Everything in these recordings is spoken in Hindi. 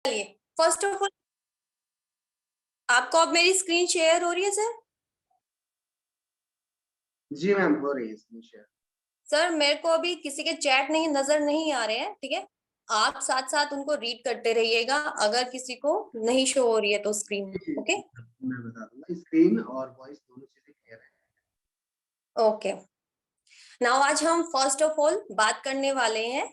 चलिए, फर्स्ट ऑफ ऑल आपको अब मेरी स्क्रीन शेयर हो रही है सर? जी मैम, हो रही है स्क्रीन शेयर। सर मेरे को अभी किसी के चैट नहीं नजर नहीं आ रहे हैं, ठीक है। आप साथ साथ उनको रीड करते रहिएगा, अगर किसी को नहीं शो हो रही है तो स्क्रीन। जी, ओके मैं बता दूंगा, स्क्रीन और वॉइस दोनों चीजें क्लियर है। ओके। नाउ आज हम फर्स्ट ऑफ ऑल बात करने वाले हैं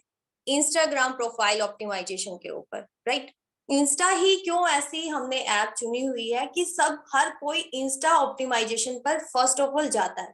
इंस्टाग्राम प्रोफाइल ऑप्टिमाइजेशन के ऊपर, राइट। इंस्टा ही क्यों ऐसी हमने ऐप चुनी हुई है कि सब हर कोई इंस्टा ऑप्टिमाइजेशन पर फर्स्ट ऑफ ऑल जाता है।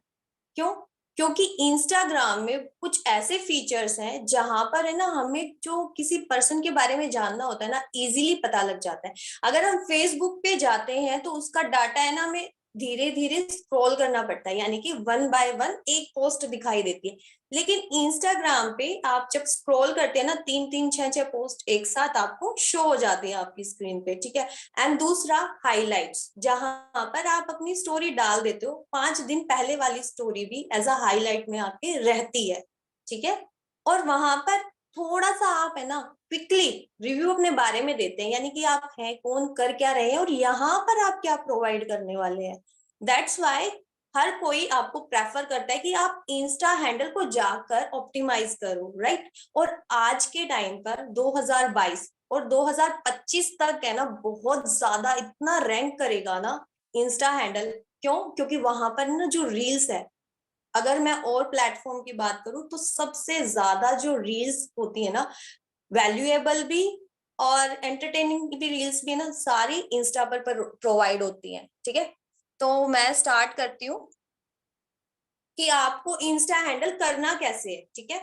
क्यों? क्योंकि इंस्टाग्राम में कुछ ऐसे फीचर्स हैं जहां पर है ना, हमें जो किसी पर्सन के बारे में जानना होता है ना, इजीली पता लग जाता है। अगर हम फेसबुक पे जाते हैं तो उसका डाटा है ना, हमें धीरे धीरे स्क्रॉल करना पड़ता है, यानी कि वन बाय वन एक पोस्ट दिखाई देती है। लेकिन इंस्टाग्राम पे आप जब स्क्रॉल करते हैं ना, तीन तीन छह छह पोस्ट एक साथ आपको शो हो जाती है आपकी स्क्रीन पे, ठीक है। एंड दूसरा हाइलाइट्स, जहां पर आप अपनी स्टोरी डाल देते हो, 5 दिन पहले वाली स्टोरी भी एज अ हाईलाइट में आपके रहती है, ठीक है। और वहां पर थोड़ा सा आप है ना क्विकली रिव्यू अपने बारे में देते हैं, यानी कि आप हैं कौन, कर क्या रहे हैं और यहाँ पर आप क्या प्रोवाइड करने वाले हैं। दैट्स वाई हर कोई आपको प्रेफर करता है कि आप इंस्टा हैंडल को जाकर ऑप्टिमाइज करो, राइट। और आज के टाइम पर 2022 और 2025 तक है ना, बहुत ज्यादा इतना रैंक करेगा ना इंस्टा हैंडल। क्यों? क्योंकि वहां पर ना जो रील्स है, अगर मैं और प्लेटफॉर्म की बात करूं तो सबसे ज्यादा जो रील्स होती है ना, वैल्यूएबल भी और एंटरटेनिंग भी रील्स भी ना, सारी इंस्टा पर प्रोवाइड होती हैं, ठीक है। तो मैं स्टार्ट करती हूँ कि आपको इंस्टा हैंडल करना कैसे है, ठीक है।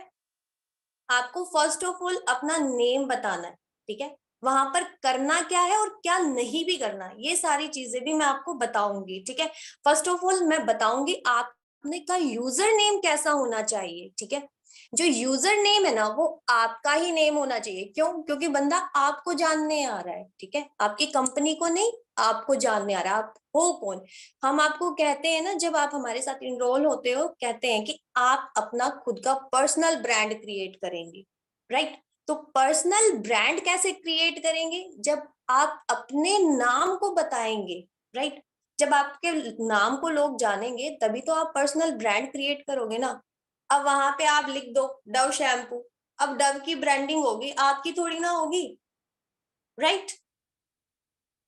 आपको फर्स्ट ऑफ ऑल अपना नेम बताना है, ठीक है। वहां पर करना क्या है और क्या नहीं भी करना, ये सारी चीजें भी मैं आपको बताऊंगी, ठीक है। फर्स्ट ऑफ ऑल मैं बताऊंगी आपने का यूजर नेम कैसा होना चाहिए, ठीक है। जो यूजर नेम है ना, वो आपका ही नेम होना चाहिए। क्यों? क्योंकि बंदा आपको जानने आ रहा है, ठीक है, आपकी कंपनी को नहीं, आपको जानने आ रहा है, आप हो कौन। हम आपको कहते हैं ना, जब आप हमारे साथ इनरोल होते हो, कहते हैं कि आप अपना खुद का पर्सनल ब्रांड क्रिएट करेंगे, राइट। तो पर्सनल ब्रांड कैसे क्रिएट करेंगे? जब आप अपने नाम को बताएंगे, राइट। जब आपके नाम को लोग जानेंगे तभी तो आप पर्सनल ब्रांड क्रिएट करोगे ना। अब वहां पे आप लिख दो डव शैम्पू, अब डव की ब्रांडिंग होगी, आपकी थोड़ी ना होगी, राइट।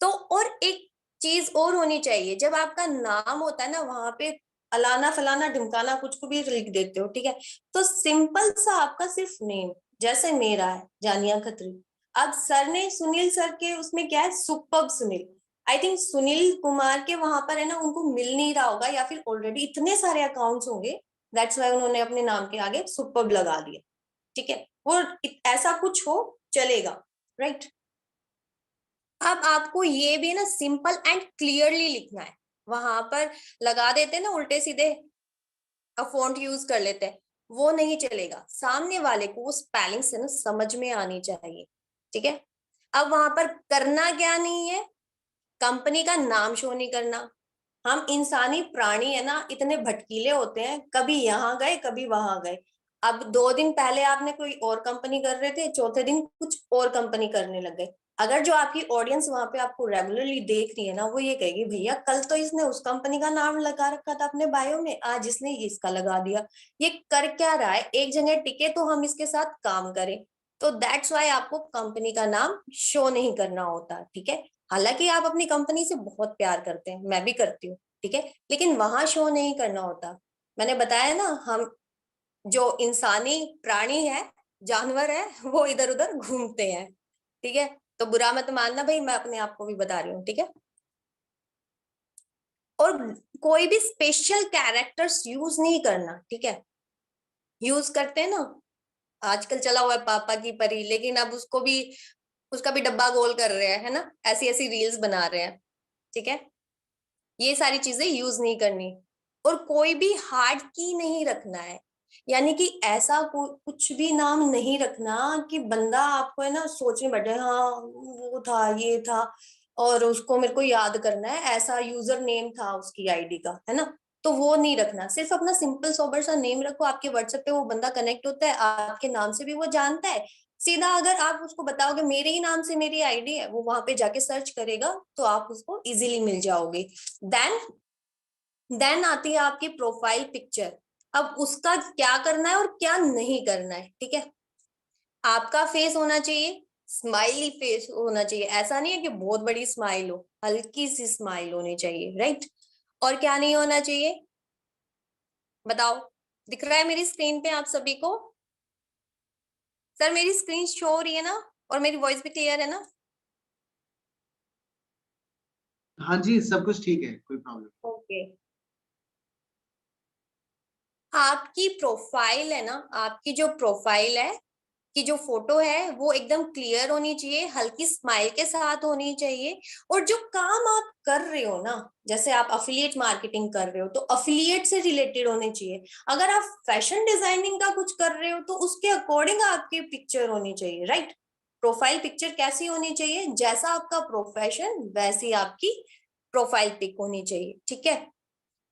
तो और एक चीज और होनी चाहिए, जब आपका नाम होता है ना, वहां पे अलाना फलाना ढिमकाना कुछ को भी लिख देते हो, ठीक है। तो सिंपल सा आपका सिर्फ नेम, जैसे मेरा है जानिया खत्री। अब सर ने सुनील सर के उसमें क्या है, superb Sunil. I think Sunil Kumar के वहां पर है ना, उनको मिल नहीं रहा होगा, या फिर ऑलरेडी इतने सारे अकाउंट्स होंगे, दैट्स वाई उन्होंने अपने नाम के आगे सुपर्ब लगा दिया, ठीक है। वो ऐसा कुछ हो चलेगा, राइट। अब आपको ये भी ना सिंपल एंड क्लियरली लिखना है। वहां पर लगा देते हैं ना उल्टे सीधे फॉन्ट यूज कर लेते हैं, वो नहीं चलेगा। सामने वाले को वो स्पेलिंग से ना समझ में आनी चाहिए, ठीक है। अब वहां पर करना क्या नहीं है, कंपनी का नाम शो नहीं करना। हम इंसानी प्राणी है ना, इतने भटकीले होते हैं, कभी यहाँ गए कभी वहां गए। अब 2 दिन पहले आपने कोई और कंपनी कर रहे थे, चौथे दिन कुछ और कंपनी करने लग गए। अगर जो आपकी ऑडियंस वहां पे आपको रेगुलरली देख रही है ना, वो ये कहेगी भैया कल तो इसने उस कंपनी का नाम लगा रखा था अपने बायो में, आज इसने इसका लगा दिया, ये कर क्या रहा है, एक जगह टिके तो हम इसके साथ काम करें। तो दैट्स वाई आपको कंपनी का नाम शो नहीं करना होता, ठीक है। हालांकि आप अपनी कंपनी से बहुत प्यार करते हैं, मैं भी करती हूँ, ठीक है, लेकिन वहां शो नहीं करना होता। मैंने बताया ना, हम जो इंसानी प्राणी है, जानवर है, वो इधर उधर घूमते हैं, ठीक है। तो बुरा मत मानना भाई, मैं अपने आप को भी बता रही हूँ, ठीक है। और कोई भी स्पेशल कैरेक्टर्स यूज नहीं करना, ठीक है। यूज करते हैं ना, आजकल चला हुआ है पापा की परी, लेकिन अब उसको भी, उसका भी डब्बा गोल कर रहे हैं, है ना, ऐसी ऐसी रील्स बना रहे हैं, ठीक है। ये सारी चीजें यूज नहीं करनी। और कोई भी हार्ड की नहीं रखना है, यानी कि ऐसा कुछ भी नाम नहीं रखना कि बंदा आपको है ना सोचने बैठे, हाँ वो था ये था और उसको मेरे को याद करना है, ऐसा यूजर नेम था उसकी आईडी का, है ना। तो वो नहीं रखना, सिर्फ अपना सिंपल सोबर सा नेम रखो। आपके व्हाट्सएप पे वो बंदा कनेक्ट होता है, आपके नाम से भी वो जानता है, सीधा अगर आप उसको बताओगे मेरे ही नाम से मेरी आईडी है, वो वहां पे जाके सर्च करेगा तो आप उसको इजीली मिल जाओगे। देन देन आती है आपकी प्रोफाइल पिक्चर। अब उसका क्या करना है और क्या नहीं करना है, ठीक है। आपका फेस होना चाहिए, स्माइली फेस होना चाहिए, ऐसा नहीं है कि बहुत बड़ी स्माइल हो, हल्की सी स्माइल होनी चाहिए, राइट। और क्या नहीं होना चाहिए बताओ, दिख रहा है मेरी स्क्रीन पे आप सभी को? सर मेरी स्क्रीन शो हो रही है ना, और मेरी वॉइस भी क्लियर है ना? हाँ जी, सब कुछ ठीक है, कोई प्रॉब्लम। ओके। आपकी प्रोफाइल है ना, आपकी जो प्रोफाइल है कि जो फोटो है वो एकदम क्लियर होनी चाहिए, हल्की स्माइल के साथ होनी चाहिए। और जो काम आप कर रहे हो ना, जैसे आप अफिलिएट मार्केटिंग कर रहे हो तो अफिलिएट से रिलेटेड होने चाहिए। अगर आप फैशन डिजाइनिंग का कुछ कर रहे हो तो उसके अकॉर्डिंग आपकी पिक्चर होनी चाहिए, राइट। प्रोफाइल पिक्चर कैसी होनी चाहिए, जैसा आपका प्रोफेशन वैसी आपकी प्रोफाइल पिक होनी चाहिए, ठीक है।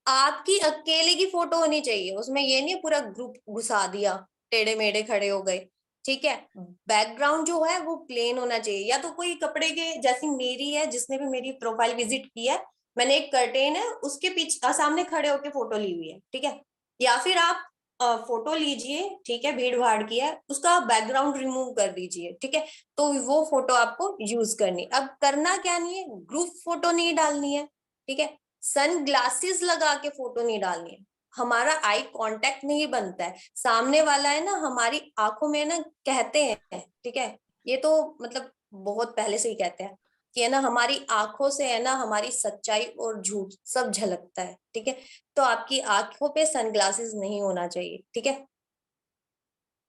आपकी अकेले की फोटो होनी चाहिए, उसमें ये नहीं पूरा ग्रुप घुसा दिया, टेढ़े मेढ़े खड़े हो गए, ठीक है। बैकग्राउंड जो है वो प्लेन होना चाहिए, या तो कोई कपड़े के, जैसी मेरी है, जिसने भी मेरी प्रोफाइल विजिट की है, मैंने एक कर्टेन है उसके पीछे सामने खड़े होके फोटो ली हुई है, ठीक है। या फिर आप फोटो लीजिए, ठीक है, भीड़ भाड़ की है, उसका बैकग्राउंड रिमूव कर दीजिए, ठीक है। तो वो फोटो आपको यूज करनी। अब करना क्या नहीं है, ग्रुप फोटो नहीं डालनी है, ठीक है। सन ग्लासेस लगा के फोटो नहीं डालनी है, हमारा आई कांटेक्ट नहीं बनता है, सामने वाला है ना हमारी आंखों में ना, कहते हैं, ठीक है। ये तो मतलब बहुत पहले से ही कहते हैं कि है ना, हमारी आंखों से है ना हमारी सच्चाई और झूठ सब झलकता है, ठीक है। तो आपकी आंखों पे सनग्लासेस नहीं होना चाहिए, ठीक है।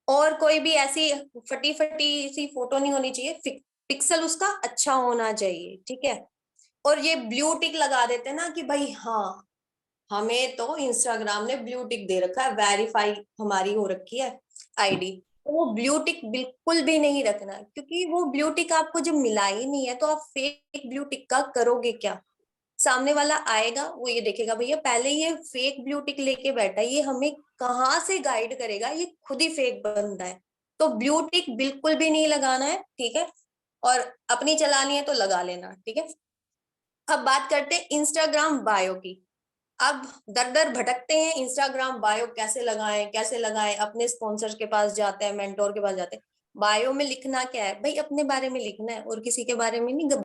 और कोई भी ऐसी फटी फटी सी फोटो नहीं होनी चाहिए, पिक्सल उसका अच्छा होना चाहिए, ठीक है। और ये ब्लू टिक लगा देते हैं ना कि भाई हाँ, हमें तो इंस्टाग्राम ने ब्लू टिक दे रखा है, वेरीफाई हमारी हो रखी है आईडी। तो वो ब्लू टिक बिल्कुल भी नहीं रखना है, क्योंकि वो ब्लू टिक आपको जब मिला ही नहीं है तो आप फेक ब्लू टिक का करोगे क्या। सामने वाला आएगा वो ये देखेगा भैया पहले ये फेक ब्लू टिक लेके बैठा है, ये हमें कहाँ से गाइड करेगा, ये खुद ही फेक बंदा है। तो ब्लू टिक बिल्कुल भी नहीं लगाना है, ठीक है। और अपनी चलानी है तो लगा लेना, ठीक है। अब बात करते हैं इंस्टाग्राम बायो की। अब दर दर भटकते हैं, इंस्टाग्राम बायो कैसे लगाएं कैसे लगाएं, अपने स्पॉन्सर के पास जाते हैं, मेंटोर के पास जाते हैं। बायो में लिखना क्या है भाई, अपने बारे में लिखना है और किसी के बारे में नहीं।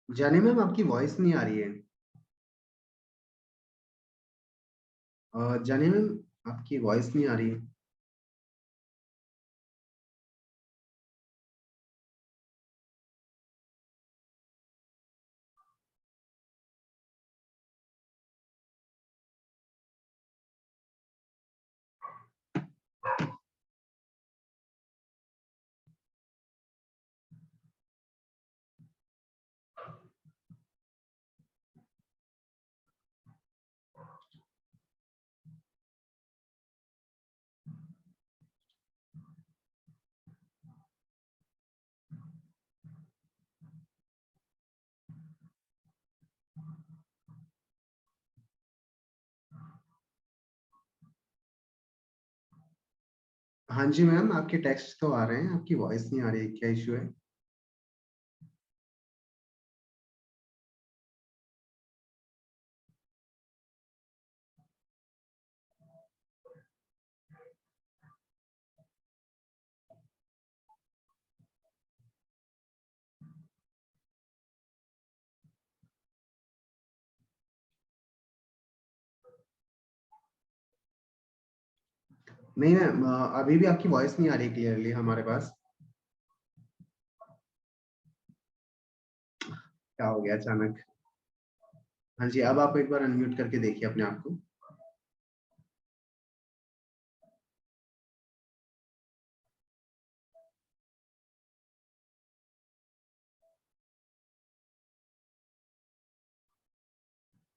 जाने मैम, आपकी वॉइस नहीं आ रही है। जाने मैम, आपकी वॉइस नहीं आ रही है। हाँ जी मैम, आपके टेक्स्ट तो आ रहे हैं, आपकी वॉइस नहीं आ रही है, क्या इशू है? नहीं मैम, अभी भी आपकी वॉइस नहीं आ रही क्लियरली हमारे पास। क्या हो गया अचानक? हाँ जी, अब आप एक बार अनम्यूट करके देखिए अपने आप को।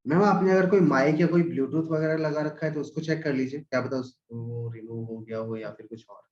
मैम आपने अगर कोई माइक या कोई ब्लूटूथ वगैरह लगा रखा है तो उसको चेक कर लीजिए, क्या पता वो रिमूव हो गया हो या फिर कुछ और।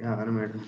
यार मैडम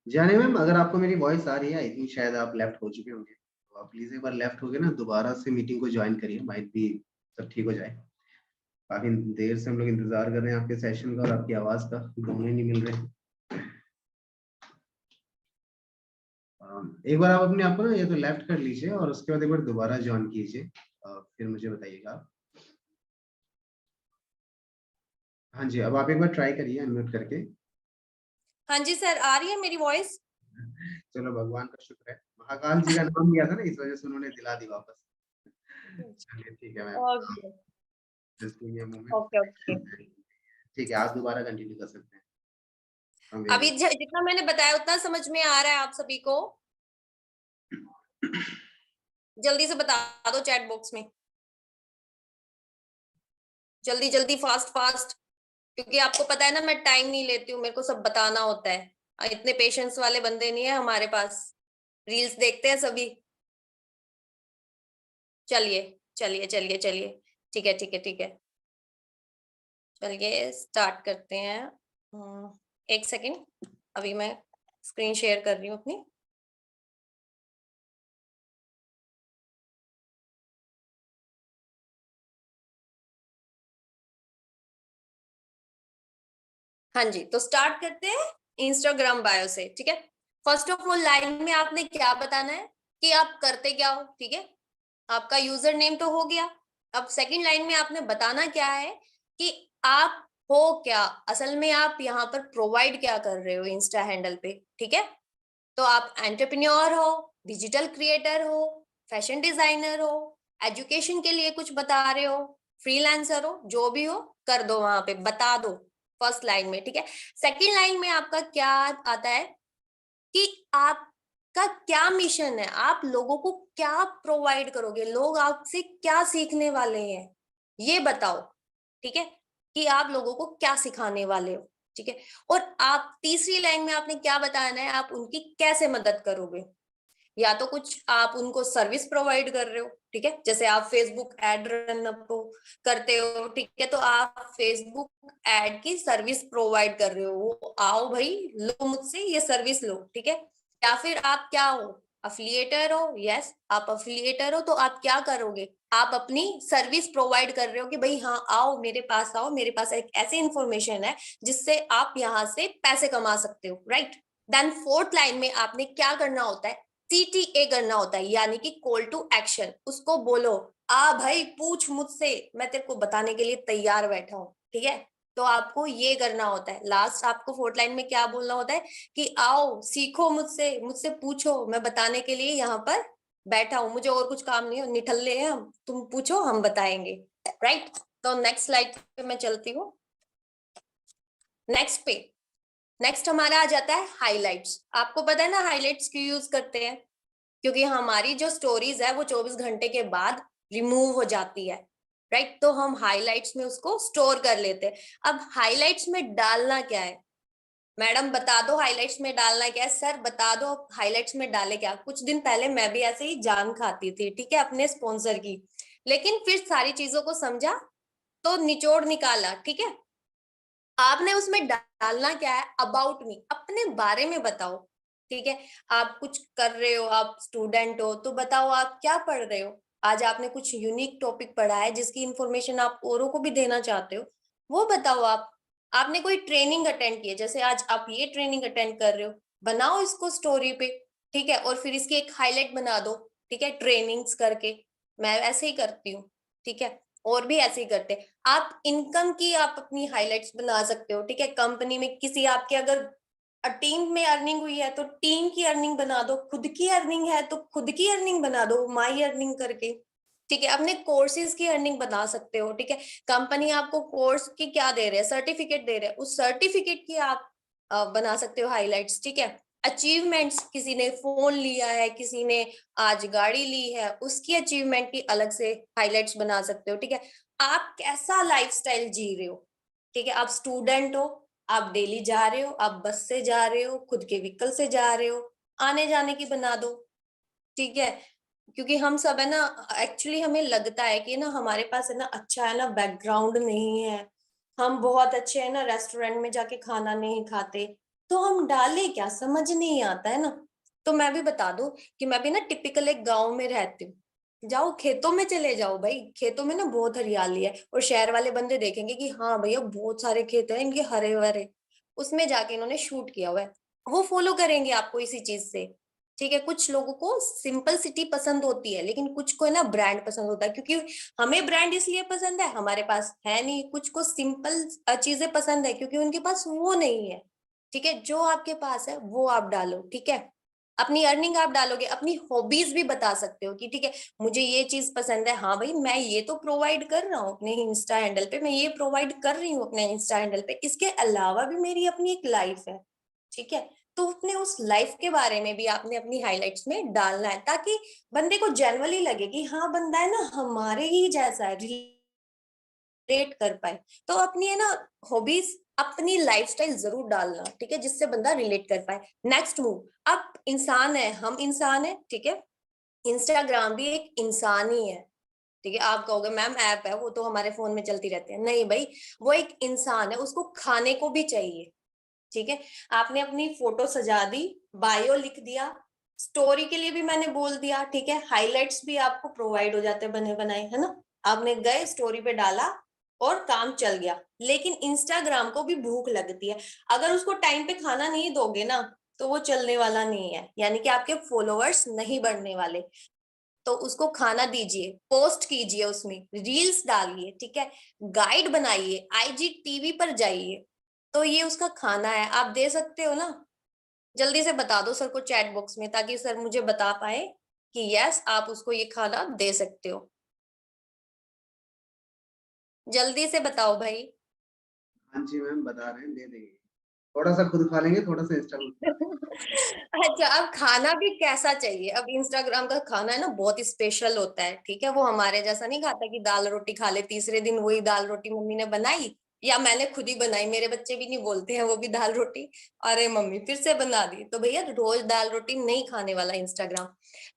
जाने मैम, अगर आपको मेरी वॉइस आ रही है, आई थिंक शायद आप लेफ्ट हो चुके होंगे, तो आप प्लीज एक बार लेफ्ट हो गए ना दोबारा से मीटिंग को ज्वाइन करिए, माइट भी सब ठीक हो जाए। काफी देर से हम लोग इंतजार कर रहे हैं आपके सेशन का और आपकी आवाज का, दोनों ही नहीं मिल रहे। एक बार आप अपने आप को ना ये तो लेफ्ट कर लीजिए और उसके बाद एक बार दोबारा ज्वाइन कीजिए, फिर मुझे बताइएगा। हाँ जी, अब आप एक बार ट्राई करिए अनम्यूट करके। हाँ जी सर, आ रही है मेरी वॉइस? चलो भगवान का शुक्र है, महाकाल जी का नाम लिया था ना, इस वजह से उन्होंने दिला दी वापस। चलिए ठीक है ma'am, okay just give me a moment. Okay okay. ठीक है, आप दोबारा कंटिन्यू कर सकते हैं, हम वेट अभी जितना मैंने बताया उतना समझ में आ रहा है आप सभी को? जल्दी से बता दो चैट बॉक्स में, जल्दी जल्दी, फास्ट फास्ट, क्योंकि आपको पता है ना मैं टाइम नहीं लेती हूँ, मेरे को सब बताना होता है। इतने पेशेंस वाले बंदे नहीं है हमारे पास, रील्स देखते हैं सभी। चलिए चलिए चलिए चलिए, ठीक है ठीक है ठीक है, चलिए स्टार्ट करते हैं। एक सेकेंड, अभी मैं स्क्रीन शेयर कर रही हूँ अपनी। हाँ जी, तो स्टार्ट करते हैं इंस्टाग्राम बायो से, ठीक है। फर्स्ट ऑफ ऑल लाइन में आपने क्या बताना है कि आप करते क्या हो, ठीक है। आपका यूजर नेम तो हो गया। अब सेकंड लाइन में आपने बताना क्या है कि आप हो क्या, असल में आप यहाँ पर प्रोवाइड क्या कर रहे हो इंस्टा हैंडल पे, ठीक है। तो आप एंटरप्रेन्योर हो, डिजिटल क्रिएटर हो, फैशन डिजाइनर हो, एजुकेशन के लिए कुछ बता रहे हो, फ्रीलांसर हो, जो भी हो कर दो, वहां पे बता दो फर्स्ट लाइन में, ठीक है। सेकंड लाइन में आपका क्या आता है कि आपका क्या मिशन है, आप लोगों को क्या प्रोवाइड करोगे, लोग आपसे क्या सीखने वाले हैं, ये बताओ, ठीक है, कि आप लोगों को क्या सिखाने वाले हो, ठीक है। और आप तीसरी लाइन में आपने क्या बताना है, आप उनकी कैसे मदद करोगे। या तो कुछ आप उनको सर्विस प्रोवाइड कर रहे हो, ठीक है, जैसे आप फेसबुक एड रन अप करते हो, ठीक है, तो आप फेसबुक एड की सर्विस प्रोवाइड कर रहे हो, वो आओ भाई लो मुझसे ये सर्विस लो, ठीक है। या फिर आप क्या हो, अफिलिएटर हो, यस आप अफिलिएटर हो, तो आप क्या करोगे, आप अपनी सर्विस प्रोवाइड कर रहे हो कि भाई हाँ आओ मेरे पास आओ, मेरे पास एक ऐसी इंफॉर्मेशन है जिससे आप यहाँ से पैसे कमा सकते हो, राइट। देन फोर्थ लाइन में आपने क्या करना होता है, CTA करना होता है, यानी कि कॉल टू एक्शन। उसको बोलो आ भाई पूछ मुझसे, मैं तेरे को बताने के लिए तैयार बैठा हूँ, ठीक है। तो आपको ये करना होता है। लास्ट आपको फोर्थ लाइन में क्या बोलना होता है कि आओ सीखो मुझसे, मुझसे पूछो, मैं बताने के लिए यहाँ पर बैठा हूँ, मुझे और कुछ काम नहीं है, निठल्ले हैं हम, तुम पूछो हम बताएंगे, राइट। तो नेक्स्ट स्लाइड पे मैं चलती हूँ, नेक्स्ट पे। नेक्स्ट हमारा आ जाता है हाइलाइट्स। आपको पता है ना हाइलाइट्स क्यों यूज करते हैं, क्योंकि हमारी जो स्टोरीज है वो 24 घंटे के बाद रिमूव हो जाती है, राइट। तो हम हाइलाइट्स में उसको स्टोर कर लेते हैं। अब हाइलाइट्स में डालना क्या है, मैडम बता दो हाइलाइट्स में डालना क्या है, सर बता दो हाइलाइट्स में डाले क्या। कुछ दिन पहले मैं भी ऐसे ही जान खाती थी, ठीक है, अपने स्पॉन्सर की, लेकिन फिर सारी चीजों को समझा तो निचोड़ निकाला, ठीक है। आपने उसमें डालना क्या है, अबाउट मी, अपने बारे में बताओ, ठीक है। आप कुछ कर रहे हो, आप स्टूडेंट हो तो बताओ आप क्या पढ़ रहे हो, आज आपने कुछ यूनिक टॉपिक पढ़ा है जिसकी इंफॉर्मेशन आप औरों को भी देना चाहते हो, वो बताओ आप। आपने कोई ट्रेनिंग अटेंड की है, जैसे आज आप ये ट्रेनिंग अटेंड कर रहे हो, बनाओ इसको स्टोरी पे, ठीक है, और फिर इसकी एक हाईलाइट बना दो, ठीक है, ट्रेनिंग्स करके। मैं ऐसे ही करती हूँ, ठीक है, और भी ऐसे ही करते हैं। आप इनकम की आप अपनी हाईलाइट्स बना सकते हो, ठीक है, कंपनी में किसी आपके अगर टीम में अर्निंग हुई है तो टीम की अर्निंग बना दो, खुद की अर्निंग है तो खुद की अर्निंग बना दो, माई अर्निंग करके, ठीक है, अपने कोर्सेज की अर्निंग बना सकते हो, ठीक है। कंपनी आपको कोर्स की क्या दे रहे हैं, सर्टिफिकेट दे रहे हैं, उस सर्टिफिकेट की आप बना सकते हो हाईलाइट्स, ठीक है। अचीवमेंट्स, किसी ने फोन लिया है, किसी ने आज गाड़ी ली है, उसकी अचीवमेंट की अलग से हाईलाइट्स बना सकते हो, ठीक है। आप कैसा लाइफस्टाइल जी रहे हो, ठीक है, आप स्टूडेंट हो, आप डेली जा रहे हो, आप बस से जा रहे हो, खुद के व्हीकल से जा रहे हो, आने जाने की बना दो, ठीक है। क्योंकि हम सब है ना, एक्चुअली हमें लगता है कि ना हमारे पास है ना अच्छा है ना बैकग्राउंड नहीं है, हम बहुत अच्छे है ना रेस्टोरेंट में जाके खाना नहीं खाते, तो हम डाले क्या समझ नहीं आता है ना। तो मैं भी बता दूं कि मैं भी ना टिपिकल एक गांव में रहती हूँ। जाओ खेतों में चले जाओ भाई, खेतों में ना बहुत हरियाली है, और शहर वाले बंदे देखेंगे कि हाँ भैया बहुत सारे खेत हैं इनके हरे भरे, उसमें जाके इन्होंने शूट किया हुआ है, वो फॉलो करेंगे आपको इसी चीज से, ठीक है। कुछ लोगों को सिंपल सिटी पसंद होती है, लेकिन कुछ को है ना ब्रांड पसंद होता है, क्योंकि हमें ब्रांड इसलिए पसंद है, हमारे पास है नहीं, कुछ को सिंपल चीजें पसंद है क्योंकि उनके पास वो नहीं है, ठीक है। जो आपके पास है वो आप डालो, ठीक है। अपनी अर्निंग आप डालोगे, अपनी हॉबीज भी बता सकते हो कि ठीक है मुझे ये चीज पसंद है, हाँ भाई मैं ये तो प्रोवाइड कर रहा हूँ अपने इंस्टा हैंडल पे, मैं ये प्रोवाइड कर रही हूँ अपने इंस्टा हैंडल पे, इसके अलावा भी मेरी अपनी एक लाइफ है, ठीक है। तो अपने उस लाइफ के बारे में भी आपने अपनी हाइलाइट्स में डालना है, ताकि बंदे को जेन्युइनली लगे कि हाँ बंदा है ना हमारे ही जैसा है, रिलेट कर पाए। तो अपनी है ना हॉबीज, अपनी लाइफस्टाइल जरूर डालना, ठीक है, जिससे बंदा रिलेट कर पाए। नेक्स्ट मूव, अब इंसान है, हम इंसान है, ठीक है, इंस्टाग्राम भी एक इंसान ही है, ठीक है। आप कहोगे मैम ऐप है वो तो हमारे फोन में चलती रहती है, नहीं भाई, वो एक इंसान है, उसको खाने को भी चाहिए, ठीक है। आपने अपनी फोटो सजा दी, बायो लिख दिया, स्टोरी के लिए भी मैंने बोल दिया, ठीक है, हाइलाइट्स भी आपको प्रोवाइड हो जाते हैं बने बनाए, है ना। आपने गए स्टोरी पे डाला और काम चल गया। लेकिन इंस्टाग्राम को भी भूख लगती है, अगर उसको टाइम पे खाना नहीं दोगे ना तो वो चलने वाला नहीं है, यानी कि आपके फॉलोअर्स नहीं बढ़ने वाले। तो उसको खाना दीजिए, पोस्ट कीजिए, उसमें रील्स डालिए, ठीक है, गाइड बनाइए, आईजी टीवी पर जाइए, तो ये उसका खाना है, आप दे सकते हो ना। जल्दी से बता दो सर को चैट बॉक्स में, ताकि सर मुझे बता पाए कि यस आप उसको ये खाना दे सकते हो। जल्दी से बताओ भाई। हाँ जी मैम, बता रहे हैं, दे देंगे। थोड़ा सा खुद खा लेंगे, थोड़ा सा इंस्टा में खिला देंगे। अच्छा, अब खाना भी कैसा चाहिए, अब इंस्टाग्राम का खाना है ना बहुत स्पेशल होता है, ठीक है, वो हमारे जैसा नहीं खाता कि दाल रोटी खा ले, तीसरे दिन वही दाल रोटी मम्मी ने बनाई या मैंने खुद ही बनाई, मेरे बच्चे भी नहीं बोलते हैं वो भी दाल रोटी, अरे मम्मी फिर से बना दी, तो भैया रोज दाल रोटी नहीं खाने वाला इंस्टाग्राम।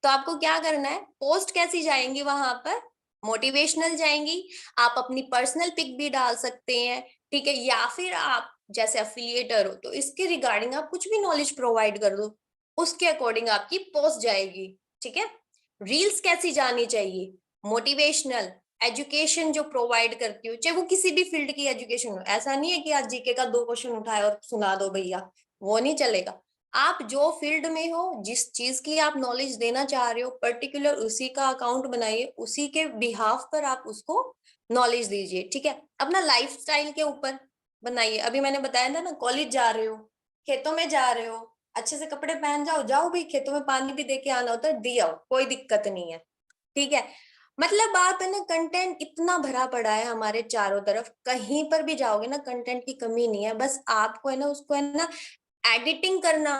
तो आपको क्या करना है, पोस्ट कैसी जाएंगी वहां पर, मोटिवेशनल जाएंगी, आप अपनी पर्सनल पिक भी डाल सकते हैं, ठीक है, या फिर आप जैसे अफिलिएटर हो तो इसके रिगार्डिंग आप कुछ भी नॉलेज प्रोवाइड कर दो, उसके अकॉर्डिंग आपकी पोस्ट जाएगी, ठीक है। रील्स कैसी जानी चाहिए, मोटिवेशनल, एजुकेशन जो प्रोवाइड करती हो, चाहे वो किसी भी फील्ड की एजुकेशन हो, ऐसा नहीं है कि आज जीके का 2 क्वेश्चन उठाए और सुना दो भैया, वो नहीं चलेगा। आप जो फील्ड में हो, जिस चीज की आप नॉलेज देना चाह रहे हो पर्टिकुलर, उसी का अकाउंट बनाइए, उसी के बिहाफ पर आप उसको नॉलेज दीजिए, ठीक है। अपना लाइफ स्टाइल के ऊपर बनाइए, अभी मैंने बताया था ना, कॉलेज जा रहे हो, खेतों में जा रहे हो, अच्छे से कपड़े पहन जाओ, जाओ भाई खेतों में पानी भी दे के आना होता है, दिया कोई दिक्कत नहीं है, ठीक है। मतलब आप है ना, कंटेंट इतना भरा पड़ा है हमारे चारों तरफ, कहीं पर भी जाओगे ना कंटेंट की कमी नहीं है, बस आपको है ना उसको है ना एडिटिंग करना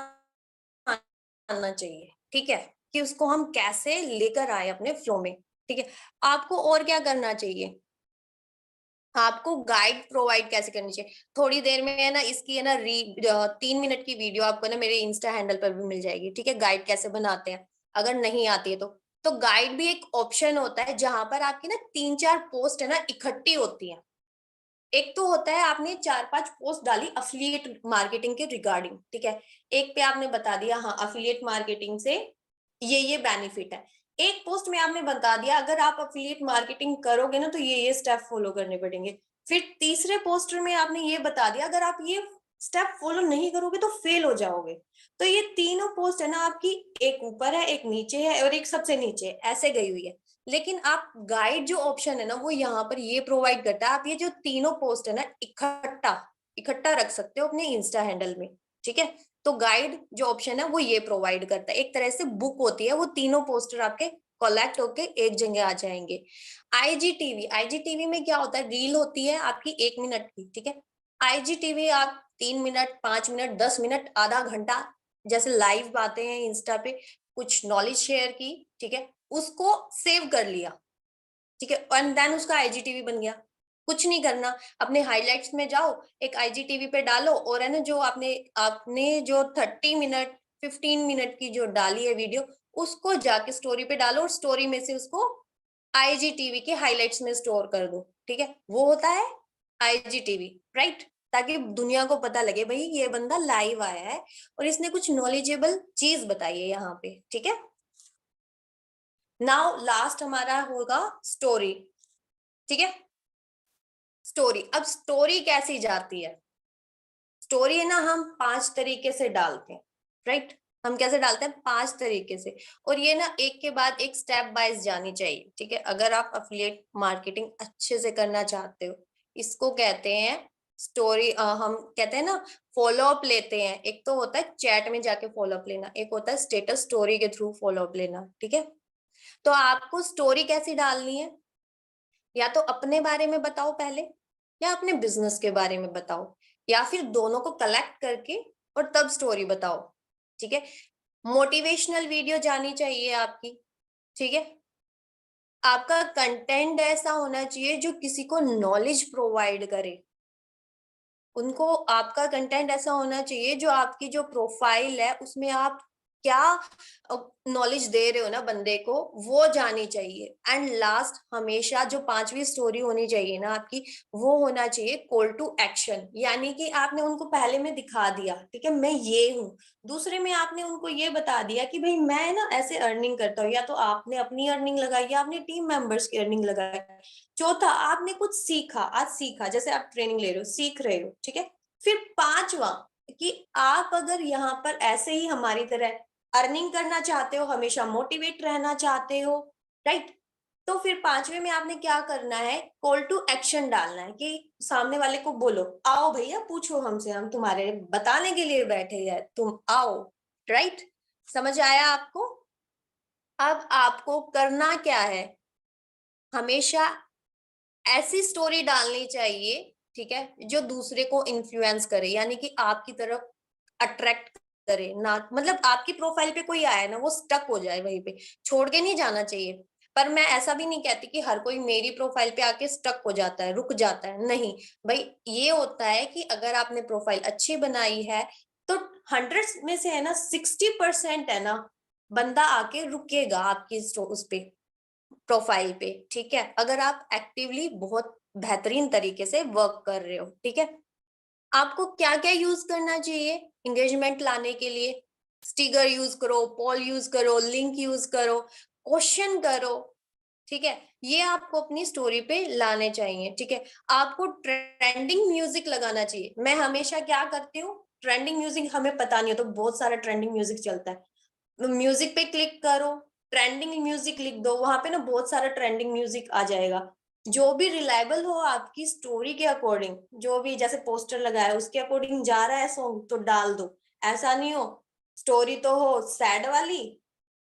आना चाहिए, ठीक है, कि उसको हम कैसे लेकर आए अपने फ्लो में, ठीक है। आपको और क्या करना चाहिए, आपको गाइड प्रोवाइड कैसे करनी चाहिए, थोड़ी देर में है ना इसकी है ना 3 मिनट की वीडियो आपको ना मेरे इंस्टा हैंडल पर भी मिल जाएगी, ठीक है, गाइड कैसे बनाते हैं, अगर नहीं आती है तो गाइड भी एक ऑप्शन होता है जहां पर आपकी ना 3-4 पोस्ट है ना इकट्ठी होती है। एक तो होता है आपने 4-5 पोस्ट डाली अफिलिएट मार्केटिंग के रिगार्डिंग, ठीक है, एक पे आपने बता दिया हाँ अफिलिएट मार्केटिंग से ये बेनिफिट है, एक पोस्ट में आपने बता दिया अगर आप अफिलिएट मार्केटिंग करोगे ना तो ये स्टेप फॉलो करने पड़ेंगे। फिर तीसरे पोस्टर में आपने ये बता दिया अगर आप ये स्टेप फॉलो नहीं करोगे तो फेल हो जाओगे। तो ये तीनों पोस्ट है ना आपकी, एक ऊपर है, एक नीचे है और एक सबसे नीचे है, ऐसे गई हुई है। लेकिन आप गाइड जो ऑप्शन है ना वो यहाँ पर ये प्रोवाइड करता है, आप ये जो तीनों पोस्ट है ना इकट्ठा इकट्ठा रख सकते हो अपने इंस्टा हैंडल में, ठीक है। तो गाइड जो ऑप्शन है वो ये प्रोवाइड करता है, एक तरह से बुक होती है, वो तीनों पोस्टर आपके कलेक्ट होके एक जगह आ जाएंगे। आईजीटीवी में क्या होता है, रील होती है आपकी 1 मिनट की, ठीक है। आईजीटीवी आप 3 मिनट, 5 मिनट, 10 मिनट, आधा घंटा, जैसे लाइव बातें हैं इंस्टा पे, कुछ नॉलेज शेयर की, ठीक है, उसको सेव कर लिया, ठीक है, एंड देन उसका आईजीटीवी बन गया। कुछ नहीं करना, अपने हाइलाइट्स में जाओ, एक आईजीटीवी पे डालो और है ना जो आपने आपने जो 30 मिनट 15 मिनट की जो डाली है वीडियो, उसको जाके स्टोरी पे डालो और स्टोरी में से उसको आईजीटीवी के हाइलाइट्स में स्टोर कर दो, ठीक है। वो होता है आईजीटीवी, राइट, ताकि दुनिया को पता लगे भाई ये बंदा लाइव आया है और इसने कुछ नॉलेजेबल चीज बताई है यहाँ पे, ठीक है। नाउ लास्ट हमारा होगा स्टोरी, ठीक है। स्टोरी, अब स्टोरी कैसी जाती है, स्टोरी है ना हम 5 तरीके से डालते हैं, राइट। हम कैसे डालते हैं, 5 तरीके से, और ये ना एक के बाद एक स्टेप वाइज जानी चाहिए, ठीक है। अगर आप अफिलिएट मार्केटिंग अच्छे से करना चाहते हो, इसको कहते हैं स्टोरी। हम कहते हैं ना फॉलो अप लेते हैं, एक तो होता है चैट में जाके फॉलो अप लेना, एक होता है स्टेटस स्टोरी के थ्रू फॉलो अप लेना, ठीक है। तो आपको स्टोरी कैसी डालनी है, या तो अपने बारे में बताओ पहले, या अपने बिजनेस के बारे में बताओ, या फिर दोनों को कलेक्ट करके और तब स्टोरी बताओ, ठीक है। मोटिवेशनल वीडियो जानी चाहिए आपकी, ठीक है। आपका कंटेंट ऐसा होना चाहिए जो किसी को नॉलेज प्रोवाइड करे, उनको आपका कंटेंट ऐसा होना चाहिए जो आपकी जो प्रोफाइल है उसमें आप क्या नॉलेज दे रहे हो ना बंदे को, वो जानी चाहिए। एंड लास्ट हमेशा जो 5वीं स्टोरी होनी चाहिए ना आपकी, वो होना चाहिए कॉल टू एक्शन, यानी कि आपने उनको पहले में दिखा दिया, ठीक है, मैं ये हूँ। दूसरे में आपने उनको ये बता दिया कि भाई मैं ना ऐसे अर्निंग करता हूँ, या तो आपने अपनी अर्निंग लगाई या आपने टीम मेंबर्स की अर्निंग लगाई। चौथा, आपने कुछ सीखा, आज सीखा, जैसे आप ट्रेनिंग ले रहे हो, सीख रहे हो, ठीक है। फिर 5वां, कि आप अगर यहाँ पर ऐसे ही हमारी तरह अर्निंग करना चाहते हो, हमेशा मोटिवेट रहना चाहते हो, राइट, तो फिर 5वें में आपने क्या करना है, कॉल टू एक्शन डालना है, कि सामने वाले को बोलो आओ भैया पूछो हमसे, हम तुम्हारे बताने के लिए बैठे हैं, तुम आओ, राइट। समझ आया आपको। अब आपको करना क्या है, हमेशा ऐसी स्टोरी डालनी चाहिए, ठीक है, जो दूसरे को इन्फ्लुएंस करे, यानी कि आपकी तरफ अट्रैक्ट करे ना, मतलब आपकी प्रोफाइल पे कोई आया ना वो स्टक हो जाए वहीं पे, छोड़ के नहीं जाना चाहिए। पर मैं ऐसा भी नहीं कहती कि हर कोई मेरी प्रोफाइल पे आके स्टक हो जाता है, रुक जाता है, नहीं भाई। ये होता है कि अगर आपने प्रोफाइल अच्छी बनाई है तो 100 में से है ना 60% है ना बंदा आके रुकेगा आपकी उस पे प्रोफाइल पे, ठीक है, अगर आप एक्टिवली बहुत बेहतरीन तरीके से वर्क कर रहे हो, ठीक है। आपको क्या क्या यूज करना चाहिए एंगेजमेंट लाने के लिए, स्टिकर यूज करो, पोल यूज करो, लिंक यूज करो, क्वेश्चन करो, ठीक है, ये आपको अपनी स्टोरी पे लाने चाहिए, ठीक है। आपको ट्रेंडिंग म्यूजिक लगाना चाहिए, मैं हमेशा क्या करती हूँ, ट्रेंडिंग म्यूजिक हमें पता नहीं हो तो बहुत सारा ट्रेंडिंग म्यूजिक चलता है, म्यूजिक पे क्लिक करो, ट्रेंडिंग म्यूजिक लिख दो, वहां पे ना बहुत सारा ट्रेंडिंग म्यूजिक आ जाएगा, जो भी रिलायबल हो आपकी स्टोरी के अकॉर्डिंग, जो भी जैसे पोस्टर लगाया उसके अकॉर्डिंग जा रहा है सॉन्ग तो डाल दो। ऐसा नहीं हो स्टोरी तो हो सैड वाली,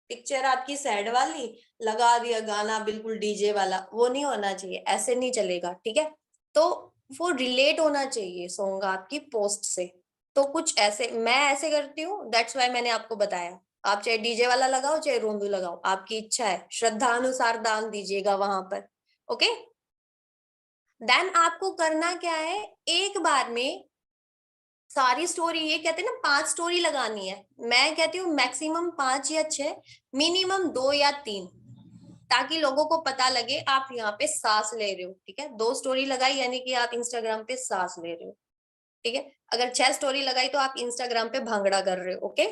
पिक्चर आपकी सैड वाली, लगा दिया गाना बिल्कुल डीजे वाला, वो नहीं होना चाहिए, ऐसे नहीं चलेगा, ठीक है। तो वो रिलेट होना चाहिए सॉन्ग आपकी पोस्ट से। तो कुछ ऐसे मैं ऐसे करती हूँ, दैट्स वाई मैंने आपको बताया। आप चाहे डीजे वाला लगाओ चाहे रोंदू लगाओ, आपकी इच्छा है, श्रद्धा अनुसार दान दीजिएगा वहां पर, ओके। देन आपको करना क्या है, एक बार में सारी स्टोरी, ये कहते हैं ना 5 स्टोरी लगानी है, मैं कहती हूँ मैक्सिमम 5 या 6, मिनिमम 2 या 3, ताकि लोगों को पता लगे आप यहाँ पे सांस ले रहे हो, ठीक है। 2 स्टोरी लगाई यानी कि आप इंस्टाग्राम पे सांस ले रहे हो, ठीक है। अगर 6 स्टोरी लगाई तो आप इंस्टाग्राम पे भांगड़ा कर रहे हो, ओके।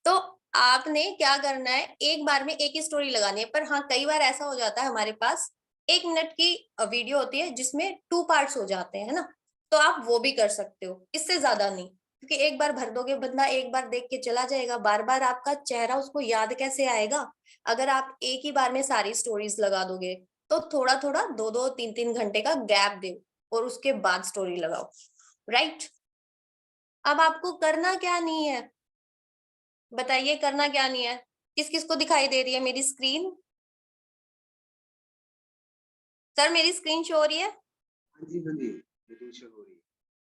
तो आपने क्या करना है, एक बार में एक ही स्टोरी लगानी है। पर हाँ, कई बार ऐसा हो जाता है हमारे पास 1 मिनट की वीडियो होती है जिसमें 2 पार्ट्स हो जाते हैं, है ना, तो आप वो भी कर सकते हो, इससे ज्यादा नहीं। क्योंकि एक बार भर दोगे, बंदा एक बार देख के चला जाएगा, बार बार आपका चेहरा उसको याद कैसे आएगा। अगर आप एक ही बार में सारी स्टोरीज लगा दोगे तो थोड़ा थोड़ा 2-2 3-3 घंटे का गैप दो और उसके बाद स्टोरी लगाओ, राइट। अब आपको करना क्या नहीं है, बताइए, करना क्या नहीं है। किस किस को दिखाई दे रही है मेरी स्क्रीन? सर मेरी स्क्रीन शो हो रही है? हाँ जी, हाँ जी, मीटिंग शुरू हो रही है।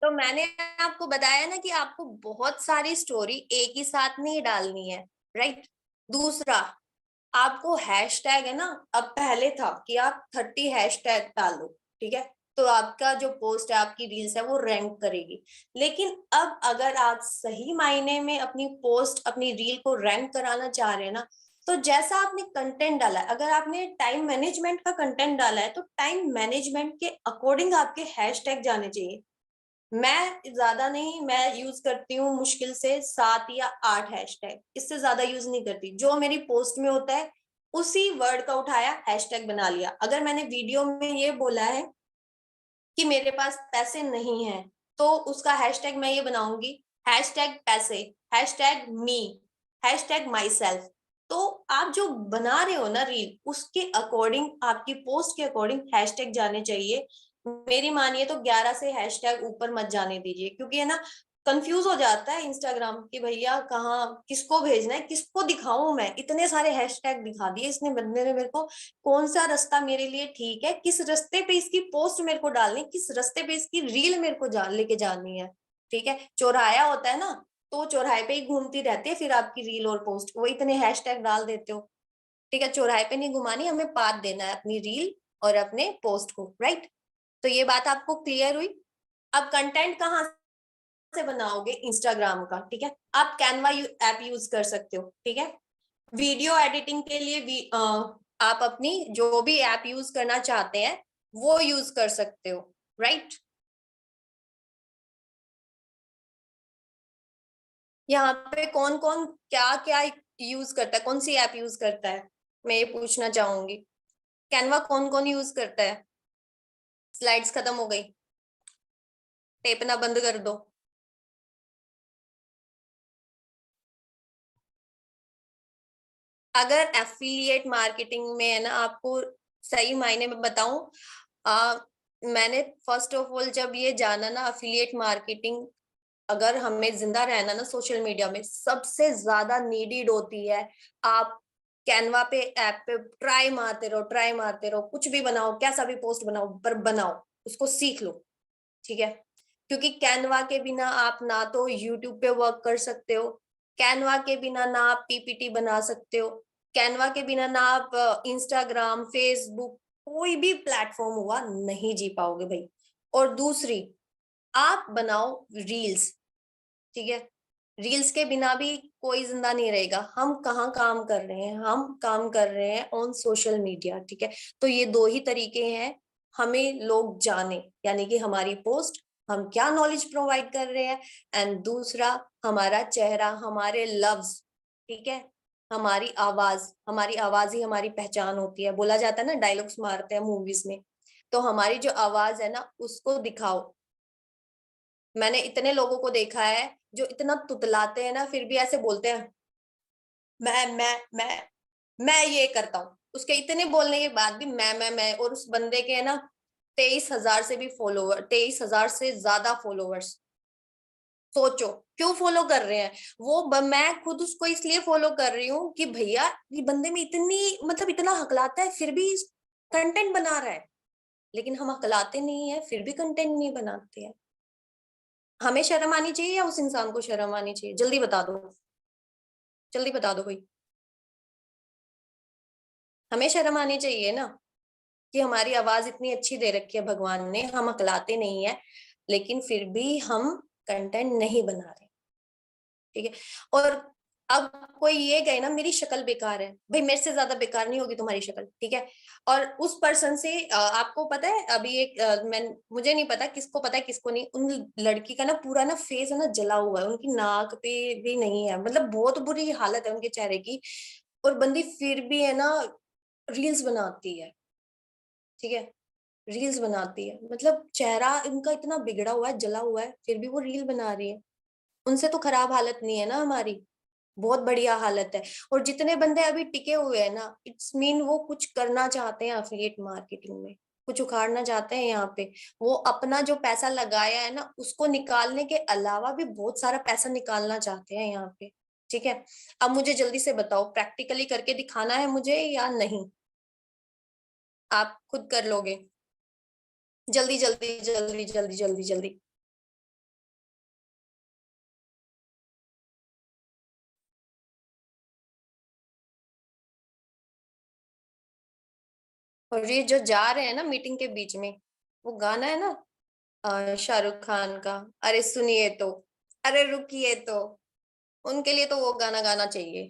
तो मैंने आपको बताया ना कि आपको बहुत सारी स्टोरी एक ही साथ नहीं डालनी है, राइट। दूसरा, आपको हैशटैग है ना, अब पहले था कि आप 30 हैशटैग डालो, ठीक है, तो आपका जो पोस्ट है, आपकी रील्स है, वो रैंक करेगी। लेकिन अब अगर आप सही मायने में अपनी पोस्ट, अपनी रील को रैंक कराना चाह रहे हैं ना, तो जैसा आपने कंटेंट डाला है, अगर आपने टाइम मैनेजमेंट का कंटेंट डाला है तो टाइम मैनेजमेंट के अकॉर्डिंग आपके हैशटैग जाने चाहिए। मैं ज्यादा नहीं, मैं यूज करती हूँ मुश्किल से 7 या 8 हैशटैग, इससे ज्यादा यूज नहीं करती। जो मेरी पोस्ट में होता है उसी वर्ड का उठाया, हैशटैग बना लिया। अगर मैंने वीडियो में ये बोला है कि मेरे पास पैसे नहीं है, तो उसका हैशटैग मैं ये बनाऊंगी, हैशटैग पैसे, hashtag me, hashtag my self. तो आप जो बना रहे हो ना रील, उसके अकॉर्डिंग, आपकी पोस्ट के अकॉर्डिंग हैशटैग जाने चाहिए। मेरी मानिए तो 11 से हैशटैग ऊपर मत जाने दीजिए, क्योंकि है ना, कंफ्यूज हो जाता है इंस्टाग्राम कि भैया कहाँ किसको भेजना है, किसको दिखाऊं, मैं इतने सारे हैशटैग दिखा दिए इसने, बंदे ने मेरे को, कौन सा रास्ता मेरे लिए ठीक है, किस रास्ते पे इसकी पोस्ट मेरे को डालनी, किस रास्ते पे इसकी रील मेरे को लेके जानी है। ठीक है, चौराया होता है ना, तो चौराहे पे ही घूमती रहती है फिर आपकी रील और पोस्ट, वो इतने हैशटैग डाल देते हो। ठीक है, चौराहे पे नहीं घुमानी, हमें पाथ देना है अपनी रील और अपने पोस्ट को, राइट। तो ये बात आपको क्लियर हुई। अब कंटेंट कहाँ से बनाओगे? इंस्टाग्राम का, ठीक है, आप कैनवा ऐप यूज कर सकते हो, ठीक है। वीडियो एडिटिंग के लिए भी आप अपनी जो भी ऐप यूज करना चाहते हैं वो यूज कर सकते हो, राइट। यहाँ पे कौन कौन क्या क्या यूज करता है, कौन सी ऐप यूज करता है, मैं ये पूछना चाहूंगी। कैनवा कौन कौन यूज करता है? स्लाइड्स खत्म हो गई, टेपना बंद कर दो। अगर एफिलिएट मार्केटिंग में है ना, आपको सही मायने में बताऊं, मैंने फर्स्ट ऑफ ऑल जब ये जाना ना, एफिलिएट मार्केटिंग अगर हमें जिंदा रहना ना सोशल मीडिया में, सबसे ज्यादा नीडेड होती है। आप कैनवा पे, ऐप पे ट्राई मारते रहो, ट्राई मारते रहो, कुछ भी बनाओ, कैसा भी पोस्ट बनाओ, पर बनाओ, उसको सीख लो, ठीक है। क्योंकि कैनवा के बिना आप ना तो यूट्यूब पे वर्क कर सकते हो, कैनवा के बिना ना आप पीपीटी बना सकते हो, कैनवा के बिना ना आप इंस्टाग्राम, फेसबुक, कोई भी प्लेटफॉर्म हुआ नहीं जी पाओगे भाई। और दूसरी, आप बनाओ रील्स, ठीक है, रील्स के बिना भी कोई जिंदा नहीं रहेगा। हम कहाँ काम कर रहे हैं? हम काम कर रहे हैं ऑन सोशल मीडिया, ठीक है। तो ये दो ही तरीके हैं हमें लोग जाने, यानी कि हमारी पोस्ट, हम क्या नॉलेज प्रोवाइड कर रहे हैं, एंड दूसरा हमारा चेहरा, हमारे लफ्ज, ठीक है, हमारी आवाज ही हमारी पहचान होती है। बोला जाता है ना, डायलॉग्स मारते हैं मूवीज में, तो हमारी जो आवाज है ना उसको दिखाओ। मैंने इतने लोगों को देखा है जो इतना तुतलाते हैं ना, फिर भी ऐसे बोलते हैं, मैं ये करता हूँ, उसके इतने बोलने के बाद भी मैं, और उस बंदे के है ना 23,000 से भी फॉलोवर, 23,000 से ज्यादा फॉलोवर्स। सोचो क्यों फॉलो कर रहे हैं वो। मैं खुद उसको इसलिए फॉलो कर रही हूँ कि भैया ये बंदे में इतनी, मतलब इतना हकलाता है, फिर भी कंटेंट बना रहा है। लेकिन हम हकलाते नहीं है, फिर भी कंटेंट नहीं बनाते हैं। हमें शर्म आनी चाहिए या उस इंसान को शर्म आनी चाहिए? जल्दी बता दो, जल्दी बता दो भाई। हमें शर्म आनी चाहिए ना, कि हमारी आवाज इतनी अच्छी दे रखी है भगवान ने, हम अकलाते नहीं है, लेकिन फिर भी हम कंटेंट नहीं बना रहे, ठीक है। और अब कोई ये गए ना मेरी शक्ल बेकार है, भाई मेरे से ज्यादा बेकार नहीं होगी तुम्हारी शक्ल, ठीक है। और उस पर्सन से आपको पता है अभी एक मैं मुझे नहीं पता किसको पता है किसको नहीं, उन लड़की का ना पूरा ना फेस है ना जला हुआ है, उनकी नाक पे भी नहीं है, मतलब बहुत बुरी हालत है उनके चेहरे की, और बंदी फिर भी है ना रील्स बनाती है, ठीक है। रील्स बनाती है, मतलब चेहरा इनका इतना बिगड़ा हुआ है, जला हुआ है, फिर भी वो रील बना रही है। उनसे तो खराब हालत नहीं है ना हमारी, बहुत बढ़िया हालत है। और जितने बंदे अभी टिके हुए हैं ना, इट्स मीन वो कुछ करना चाहते हैं एफिलिएट मार्केटिंग में, कुछ उखाड़ना चाहते हैं यहाँ पे। वो अपना जो पैसा लगाया है ना उसको निकालने के अलावा भी बहुत सारा पैसा निकालना चाहते हैं यहाँ पे, ठीक है। अब मुझे जल्दी से बताओ, प्रैक्टिकली करके दिखाना है मुझे या नहीं? आप खुद कर लोगे? जल्दी जल्दी जल्दी जल्दी जल्दी जल्दी। और ये जो जा रहे हैं ना मीटिंग के बीच में, वो गाना है ना शाहरुख खान का, अरे सुनिए तो, अरे रुकिए तो, उनके लिए तो वो गाना गाना चाहिए,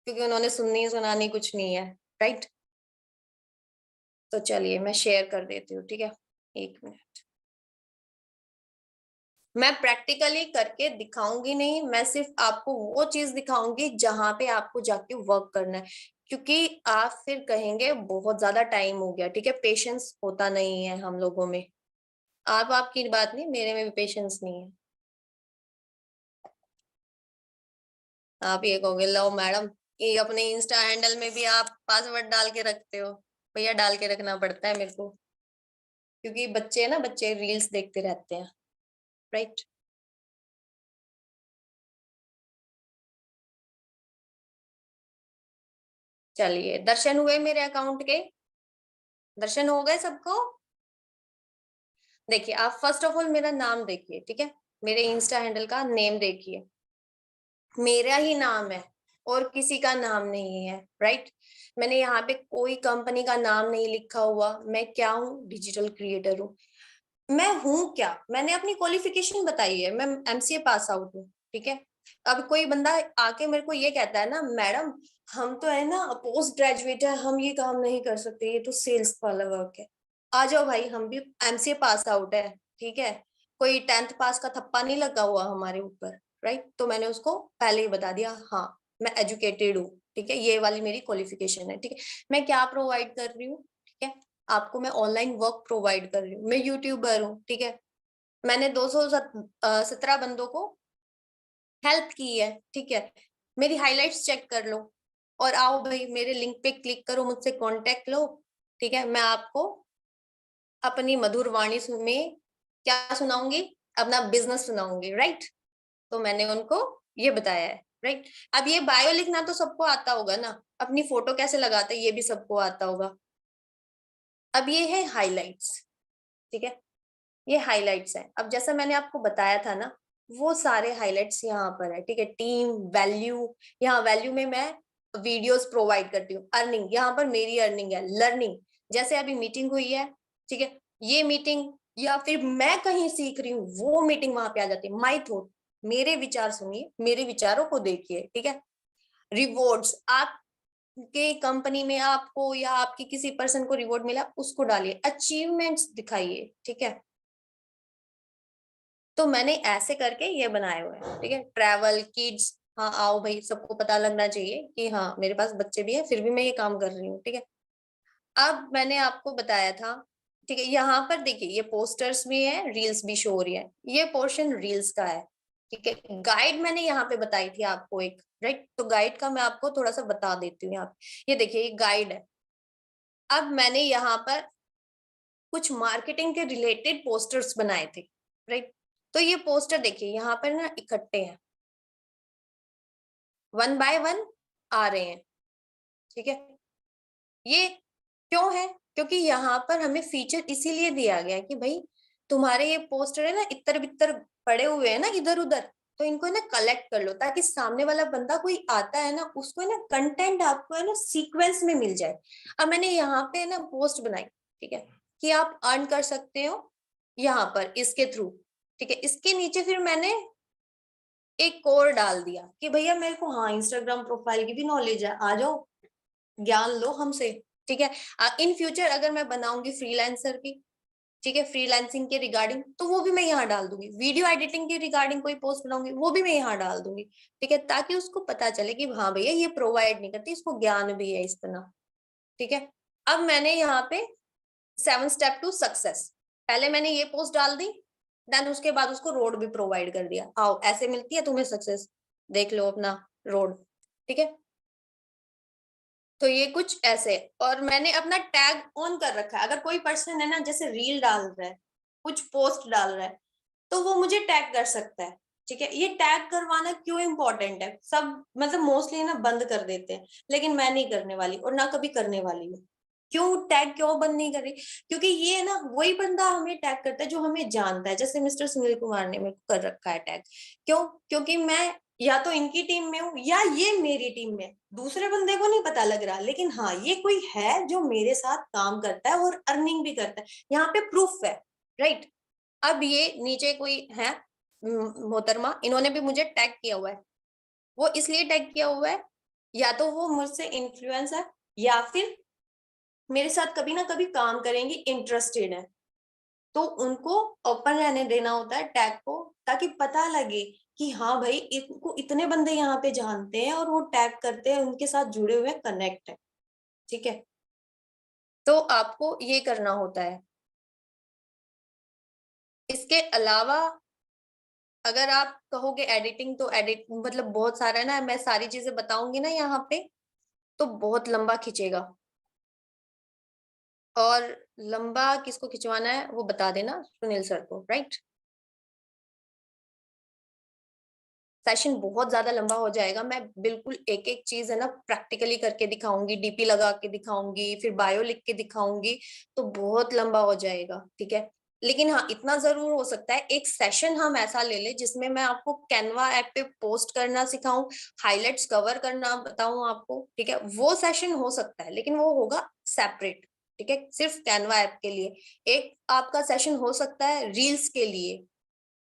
क्योंकि उन्होंने सुननी सुनानी कुछ नहीं है, राइट। तो चलिए मैं शेयर कर देती हूँ, ठीक है, 1 मिनट। मैं प्रैक्टिकली करके दिखाऊंगी नहीं, मैं सिर्फ आपको वो चीज दिखाऊंगी जहां पे आपको जाके वर्क करना है, क्योंकि आप फिर कहेंगे बहुत ज्यादा टाइम हो गया, ठीक है, पेशेंस होता नहीं है हम लोगों में। आप आपकी बात नहीं, मेरे में भी पेशेंस नहीं है। आप ये कहोगे लो मैडम, ये अपने इंस्टा हैंडल में भी आप पासवर्ड डाल के रखते हो? भैया डाल के रखना पड़ता है मेरे को, क्योंकि बच्चे ना, बच्चे रील्स देखते रहते हैं, राइट। चलिए, दर्शन हुए मेरे अकाउंट के? दर्शन हो गए सबको? देखिए आप फर्स्ट ऑफ ऑल मेरा नाम देखिए, ठीक है, मेरे इंस्टा हैंडल का नेम देखिए, मेरा ही नाम है और किसी का नाम नहीं है, राइट। मैंने यहाँ पे कोई कंपनी का नाम नहीं लिखा हुआ। मैं क्या हूँ? डिजिटल क्रिएटर हूँ। मैं हूँ क्या? मैंने अपनी क्वालिफिकेशन बताई है, मैं एमसीए पास आउट हूँ, ठीक है। अब कोई बंदा आके मेरे को ये कहता है ना, मैडम हम तो है ना पोस्ट ग्रेजुएट है, हम ये काम नहीं कर सकते, ये तो सेल्स वाला वर्क है। आ जाओ भाई, हम भी एमसीए पास आउट है, ठीक है। कोई 10th पास का थप्पा नहीं लगा हुआ हमारे ऊपर, राइट। तो मैंने उसको पहले ही बता दिया, हाँ मैं एजुकेटेड हूँ, ठीक है, ये वाली मेरी क्वालिफिकेशन है, ठीक है। मैं क्या प्रोवाइड कर रही हूँ, ठीक है, आपको मैं ऑनलाइन वर्क प्रोवाइड कर रही हूँ, मैं यूट्यूबर हूँ, ठीक है। मैंने 217 बंदों को हेल्प की है, ठीक है। मेरी हाइलाइट्स चेक कर लो और आओ भाई मेरे लिंक पे क्लिक करो, मुझसे कांटेक्ट लो, ठीक है। मैं आपको अपनी मधुर वाणी में क्या सुनाऊंगी? अपना बिजनेस सुनाऊंगी, राइट। तो मैंने उनको ये बताया है, राइट। अब ये बायो लिखना तो सबको आता होगा ना, अपनी फोटो कैसे लगाते हैं ये भी सबको आता होगा। अब ये है हाइलाइट्स, ठीक है, ये हाइलाइट्स है। अब जैसा मैंने आपको बताया था ना, वो सारे हाइलाइट्स यहाँ पर है, ठीक है। टीम वैल्यू, यहाँ वैल्यू में मैं वीडियोस प्रोवाइड करती हूँ। अर्निंग, यहाँ पर मेरी अर्निंग है। लर्निंग, जैसे अभी मीटिंग हुई है, ठीक है, ये मीटिंग या फिर मैं कहीं सीख रही हूँ वो मीटिंग वहां पे आ जाती है। माई थॉट, मेरे विचार सुनिए, मेरे विचारों को देखिए, ठीक है। रिवॉर्ड्स, आप के कंपनी में आपको या आपकी किसी पर्सन को रिवॉर्ड मिला उसको डालिए, अचीवमेंट्स दिखाइए, ठीक है। तो मैंने ऐसे करके ये बनाए हुए हैं, ठीक है। ट्रैवल, किड्स, हाँ आओ भाई, सबको पता लगना चाहिए कि हाँ मेरे पास बच्चे भी हैं, फिर भी मैं ये काम कर रही हूँ, ठीक है। अब मैंने आपको बताया था, ठीक है, यहाँ पर देखिए ये पोस्टर्स भी है, रील्स भी शो हो रही है, ये पोर्शन रील्स का है, ठीक है। गाइड मैंने यहाँ पे बताई थी आपको एक, राइट। तो गाइड का मैं आपको थोड़ा सा बता देती हूँ यहाँ पे, ये देखिए ये गाइड है। अब मैंने यहाँ पर कुछ मार्केटिंग के रिलेटेड पोस्टर्स बनाए थे, राइट। तो ये पोस्टर देखिए यहाँ पर ना इकट्ठे हैं, 1 बाय 1 आ रहे हैं, ठीक है। ये क्यों है? क्योंकि यहाँ पर हमें फीचर इसीलिए दिया गया है कि भाई तुम्हारे ये पोस्टर है ना इतर बितर पड़े हुए हैं ना इधर उधर, तो इनको है ना कलेक्ट कर लो, ताकि सामने वाला बंदा कोई आता है ना उसको है ना कंटेंट आपको है ना सीक्वेंस में मिल जाए। अब मैंने यहाँ पे है ना पोस्ट बनाई, ठीक है, कि आप अर्न कर सकते हो यहाँ पर इसके थ्रू, ठीक है। इसके नीचे फिर मैंने एक कोर डाल दिया कि भैया मेरे को हाँ इंस्टाग्राम प्रोफाइल की भी नॉलेज है, आ जाओ ज्ञान लो हमसे, ठीक है। इन फ्यूचर अगर मैं बनाऊंगी फ्रीलांसर की, ठीक है, फ्रीलांसिंग के रिगार्डिंग, तो वो भी मैं यहाँ डाल दूंगी। वीडियो एडिटिंग के रिगार्डिंग कोई पोस्ट बनाऊंगी, वो भी मैं यहाँ डाल दूंगी, ठीक है, ताकि उसको पता चले कि हाँ भैया ये प्रोवाइड नहीं करती, इसको ज्ञान भी है इतना, ठीक है। अब मैंने यहाँ पे 7 स्टेप टू सक्सेस, पहले मैंने ये पोस्ट डाल दी, देन उसके बाद उसको रोड भी प्रोवाइड कर दिया, आओ ऐसे मिलती है तुम्हें सक्सेस, देख लो अपना रोड, ठीक है। तो ये कुछ ऐसे, और मैंने अपना टैग ऑन कर रखा है। अगर कोई पर्सन है ना जैसे रील डाल रहा है, कुछ पोस्ट डाल रहा है, तो वो मुझे टैग कर सकता है, ठीक है। ये टैग करवाना क्यों इंपॉर्टेंट है, सब मतलब मोस्टली ना बंद कर देते हैं, लेकिन मैं नहीं करने वाली और ना कभी करने वाली हूँ। क्यों टैग क्यों बंद नहीं कर रही, क्योंकि ये ना वही बंदा हमें टैग करता है जो हमें जानता है, जैसे मिस्टर सुनील कुमार ने मेरे को कर रखा है टैग। क्यों, क्योंकि मैं या तो इनकी टीम में हूँ या ये मेरी टीम में, दूसरे बंदे को नहीं पता लग रहा, लेकिन हाँ ये कोई है जो मेरे साथ काम करता है और अर्निंग भी करता है, यहाँ पे प्रूफ है, राइट। अब ये नीचे कोई है मोहतरमा, इन्होंने भी मुझे टैग किया हुआ है, वो इसलिए टैग किया हुआ है या तो वो मुझसे इन्फ्लुएंस है या फिर मेरे साथ कभी ना कभी काम करेंगे, इंटरेस्टेड है, तो उनको ओपन रहने देना होता है टैग को, ताकि पता लगे कि हाँ भाई इनको इतने बंदे यहाँ पे जानते हैं और वो टैग करते हैं, उनके साथ जुड़े हुए कनेक्ट है, ठीक है। तो आपको ये करना होता है। इसके अलावा अगर आप कहोगे एडिटिंग, तो एडिट मतलब बहुत सारा है ना, मैं सारी चीजें बताऊंगी ना यहाँ पे तो बहुत लंबा खींचेगा, और लंबा किसको खिंचवाना है वो बता देना सुनील सर को, राइट। सेशन बहुत ज्यादा लंबा हो जाएगा, मैं बिल्कुल एक एक चीज है ना प्रैक्टिकली करके दिखाऊंगी, डीपी लगा के दिखाऊंगी, फिर बायो लिख के दिखाऊंगी, तो बहुत लंबा हो जाएगा, ठीक है। लेकिन हाँ इतना जरूर हो सकता है एक सेशन हम ऐसा ले ले जिसमें मैं आपको कैनवा ऐप पे पोस्ट करना सिखाऊं, हाइलाइट्स कवर करना बताऊं आपको, ठीक है, वो सेशन हो सकता है, लेकिन वो होगा सेपरेट, ठीक है, सिर्फ कैनवा ऐप के लिए। एक आपका सेशन हो सकता है रील्स के लिए,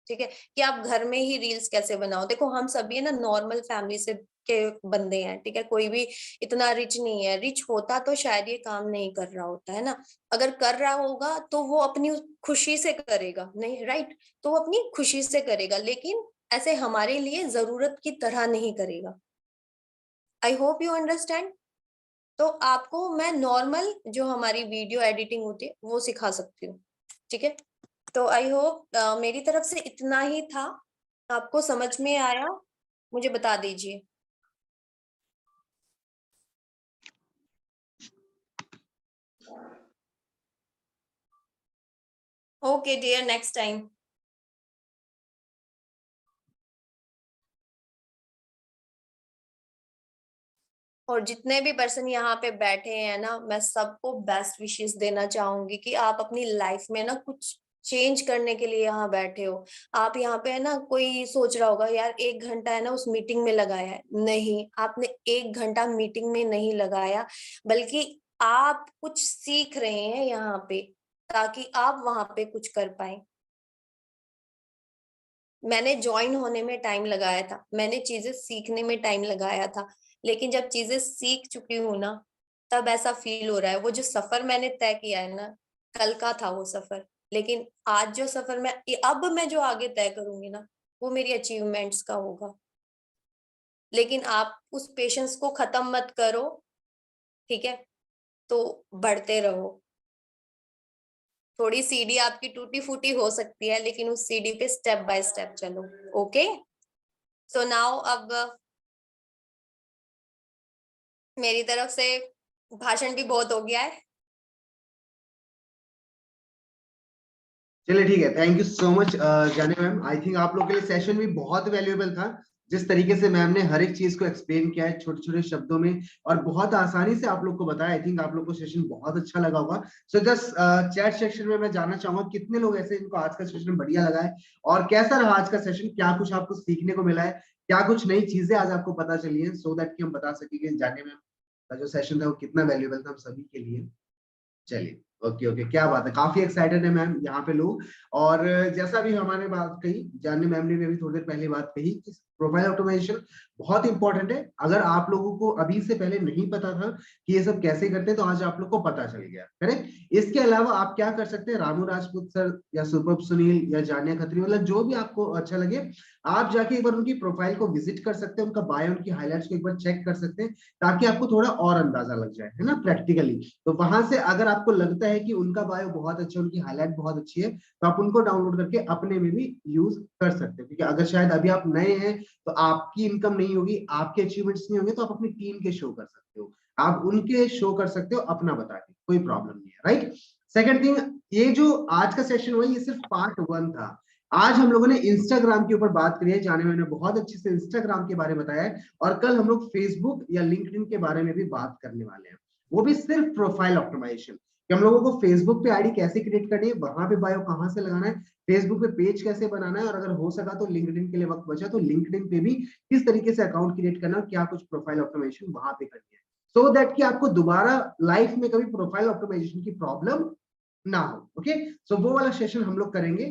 ठीक है, कि आप घर में ही रील्स कैसे बनाओ। देखो हम सभी है ना नॉर्मल फैमिली से के बंदे हैं, ठीक है, कोई भी इतना रिच नहीं है, रिच होता तो शायद ये काम नहीं कर रहा होता है ना, अगर कर रहा होगा तो वो अपनी खुशी से करेगा, नहीं राइट, तो वो अपनी खुशी से करेगा, लेकिन ऐसे हमारे लिए जरूरत की तरह नहीं करेगा। I hope you understand. तो आपको मैं नॉर्मल जो हमारी वीडियो एडिटिंग होती है वो सिखा सकती हूँ, ठीक है। तो आई होप मेरी तरफ से इतना ही था, आपको समझ में आया, मुझे बता दीजिए। Okay dear, next time. और जितने भी पर्सन यहाँ पे बैठे हैं ना, मैं सबको बेस्ट विशेस देना चाहूंगी कि आप अपनी लाइफ में ना कुछ चेंज करने के लिए यहाँ बैठे हो। आप यहाँ पे है ना, कोई सोच रहा होगा यार 1 घंटा है ना उस मीटिंग में लगाया है, नहीं, आपने 1 घंटा मीटिंग में नहीं लगाया, बल्कि आप कुछ सीख रहे हैं यहाँ पे, ताकि आप वहां पे कुछ कर पाए। मैंने ज्वाइन होने में टाइम लगाया था, मैंने चीजें सीखने में टाइम लगाया था, लेकिन जब चीजें सीख चुकी हूँ ना, तब ऐसा फील हो रहा है वो जो सफर मैंने तय किया है ना, कल का था वो सफर, लेकिन आज जो सफर मैं अब मैं जो आगे तय करूंगी ना, वो मेरी अचीवमेंट्स का होगा। लेकिन आप उस पेशेंस को खत्म मत करो, ठीक है, तो बढ़ते रहो। थोड़ी सीढ़ी आपकी टूटी फूटी हो सकती है, लेकिन उस सीढ़ी पे स्टेप बाय स्टेप चलो। ओके, सो नाउ अब मेरी तरफ से भाषण भी बहुत हो गया है। चलिए ठीक है, थैंक यू सो मच जाने मैम। आई थिंक आप लोग के लिए सेशन भी बहुत वैल्यूएबल था, जिस तरीके से मैम ने हर एक चीज को एक्सप्लेन किया है छोटे छोटे शब्दों में और बहुत आसानी से आप लोग को बताया। आई थिंक आप लोग को सेशन बहुत अच्छा लगा होगा। सो जस्ट चैट सेक्शन में मैं जानना चाहूंगा कितने लोग ऐसे इनको आज का सेशन बढ़िया लगा है, और कैसा रहा आज का सेशन, क्या कुछ आपको सीखने को मिला है, क्या कुछ नई चीजें आज आपको पता चली है, सो दैट कि हम बता सकेंगे जाने मैम का जो सेशन था वो कितना वैल्यूएबल था हम सभी के लिए। चलिए ओके ओके, क्या बात है, काफी एक्साइटेड है मैम यहाँ पे लोग। और जैसा भी हमारे बात कही, जानने मैम ने भी अभी थोड़ी देर पहले बात कही कि प्रोफाइल ऑटोमेशन बहुत इंपॉर्टेंट है। अगर आप लोगों को अभी से पहले नहीं पता था कि ये सब कैसे करते हैं, तो आज आप लोग को पता चल गया, करेक्ट। इसके अलावा आप क्या कर सकते हैं, रामू राजपूत सर या सुपर्ब सुनील या जानिया खत्री, मतलब जो भी आपको अच्छा लगे, आप जाके एक बार उनकी प्रोफाइल को विजिट कर सकते हैं, उनका बायो, उनकी हाईलाइट्स को एक बार चेक कर सकते हैं, ताकि आपको थोड़ा और अंदाजा लग जाए, है ना, प्रैक्टिकली। तो वहां से अगर आपको लगता है कि उनका बायो बहुत अच्छा है, उनकी हाईलाइट बहुत अच्छी है, तो आप उनको डाउनलोड करके अपने में भी यूज कर सकते हैं। क्योंकि अगर शायद अभी आप नए हैं तो आपकी इनकम नहीं होगी, आपके अचीवमेंट्स नहीं होंगे, तो आप अपनी टीम के शो कर सकते हो, आप उनके शो कर सकते हो अपना बता के, कोई प्रॉब्लम नहीं है, राइट। सेकंड थिंग, ये जो आज का सेशन हुआ ये सिर्फ पार्ट 1 था। आज हम लोगों ने इंस्टाग्राम के ऊपर बात करी है, जाने मैंने बहुत अच्छे से इंस्टाग्राम के बारे में बताया है, और कल हम लोग फेसबुक या लिंक्डइन के बारे में भी बात करने वाले हैं, वो भी सिर्फ प्रोफाइल ऑप्टिमाइजेशन, कि हम लोगों को फेसबुक पे आईडी कैसे क्रिएट करनी है, वहां पे बायो कहां से लगाना है, फेसबुक पे पेज कैसे बनाना है, और अगर हो सका तो लिंक्डइन के लिए वक्त बचा तो लिंक्डइन पे भी किस तरीके से अकाउंट क्रिएट करना, क्या कुछ प्रोफाइल ऑप्टिमाइजेशन वहां पे करनी है, सो दैट कि आपको दोबारा लाइफ में कभी प्रोफाइल ऑप्टिमाइजेशन की प्रॉब्लम ना हो। ओके, सो वो वाला सेशन हम लोग करेंगे